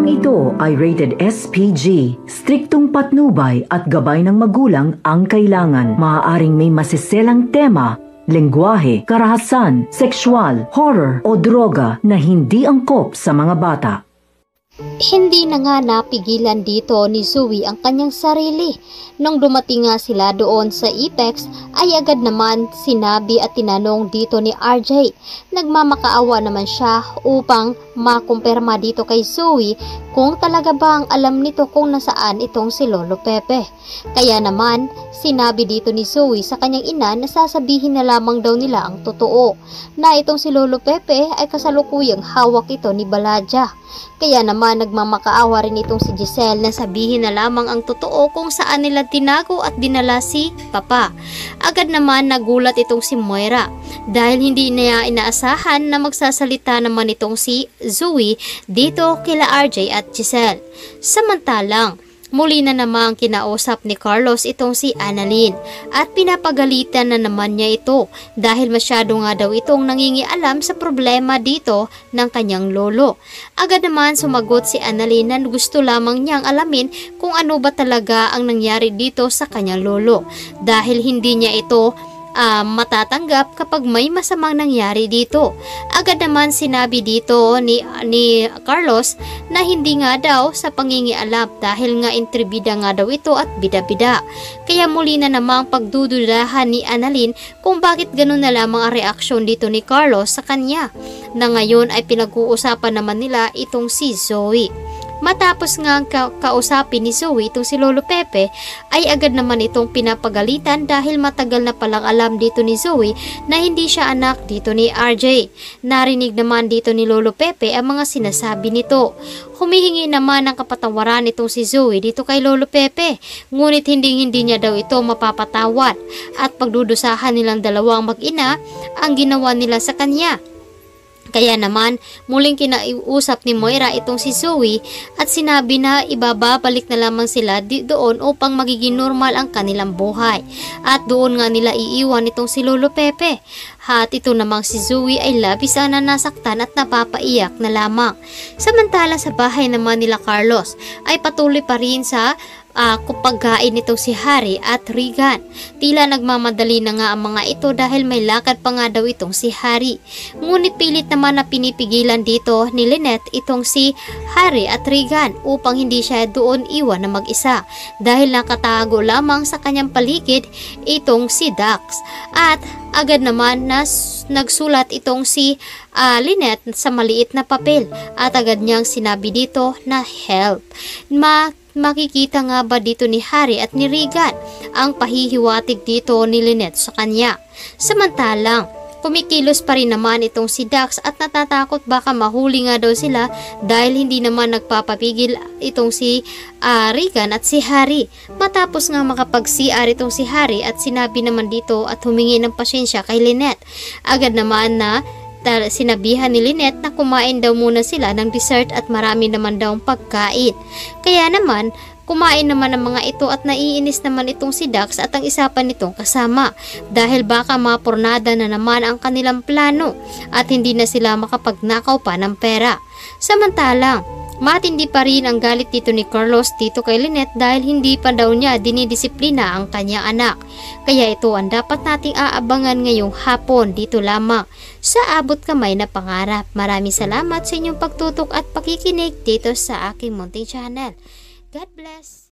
Programang ito ay rated SPG. Striktong patnubay at gabay ng magulang ang kailangan. Maaaring may masiselang tema, lengguwahe, karahasan, sexual, horror o droga na hindi angkop sa mga bata. Hindi na nga napigilan dito ni Zoe ang kanyang sarili. Nung dumating nga sila doon sa Apex ay agad naman sinabi at tinanong dito ni RJ. Nagmamakaawa naman siya upang makumpirma dito kay Zoe kung talaga bang alam nito kung nasaan itong si Lolo Pepe. Kaya naman sinabi dito ni Zoe sa kanyang ina na sasabihin na lamang daw nila ang totoo, na itong si Lolo Pepe ay kasalukuyang hawak ito ni Baladja. Kaya naman nagmamakaawa rin itong si Giselle na sabihin na lamang ang totoo kung saan nila tinago at dinala si Papa. Agad naman nagulat itong si Moira dahil hindi niya inaasahan na magsasalita naman itong si Zoe dito kila RJ at Giselle. Samantalang muli na namang kinausap ni Carlos itong si Annalyn at pinapagalitan na naman niya ito dahil masyado nga daw itong nangingialam sa problema dito ng kanyang lolo. Agad naman sumagot si Annalyn na gusto lamang niyang alamin kung ano ba talaga ang nangyari dito sa kanyang lolo dahil hindi niya ito matatanggap kapag may masamang nangyari dito. Agad naman sinabi dito ni Carlos na hindi nga daw sa pangingialam dahil nga intribida nga daw ito at bida-bida. Kaya muli na namang pagdududahan ni Annalyn kung bakit ganun na lamang ang reaksyon dito ni Carlos sa kanya, na ngayon ay pinag-uusapan naman nila itong si Zoe. Matapos nga kausapin ni Zoe itong si Lolo Pepe ay agad naman itong pinapagalitan dahil matagal na palang alam dito ni Zoe na hindi siya anak dito ni RJ. Narinig naman dito ni Lolo Pepe ang mga sinasabi nito. Humihingi naman ng kapatawaran itong si Zoe dito kay Lolo Pepe, ngunit hindi niya daw ito mapapatawad at pagdudusahan nilang dalawang mag-ina ang ginawa nila sa kanya. Kaya naman muling kinausap ni Moira itong si Zoe at sinabi na ibababalik na lamang sila doon upang magiging normal ang kanilang buhay. At doon nga nila iiwan itong si Lolo Pepe. At ito namang si Zoe ay labis na nasaktan at napapaiyak na lamang. Samantala sa bahay naman nila Carlos ay patuloy pa rin sa pagkain nitong si Harry at Regan. Tila nagmamadali na nga ang mga ito dahil may lakad pa nga daw itong si Harry. Ngunit pilit naman na pinipigilan dito ni Lynette itong si Harry at Regan upang hindi siya doon iwan na mag-isa dahil nakatago lamang sa kanyang paligid itong si Dax. At agad naman na nagsulat itong si Lynette sa maliit na papel at agad niyang sinabi dito na help. Makikita nga ba dito ni Harry at ni Regan ang pahihiwatig dito ni Lynette sa kanya. Samantalang kumikilos pa rin naman itong si Dax at natatakot baka mahuli nga daw sila dahil hindi naman nagpapapigil itong si Regan at si Harry. Matapos nga makapag-CR itong si Harry at sinabi naman dito at humingi ng pasensya kay Lynette. Agad naman na sinabihan ni Lynette na kumain daw muna sila ng dessert at marami naman daw pagkain. Kaya naman kumain naman ang mga ito at naiinis naman itong si Dax at ang isa pa nitong kasama dahil baka mapurnada na naman ang kanilang plano at hindi na sila makapagnakaw pa ng pera. Samantalang matindi pa rin ang galit dito ni Carlos dito kay Lynette dahil hindi pa daw niya dinidisiplina ang kanyang anak. Kaya ito ang dapat nating aabangan ngayong hapon dito lamang sa Abot Kamay na Pangarap. Maraming salamat sa inyong pagtutok at pakikinig dito sa aking munting channel. God bless!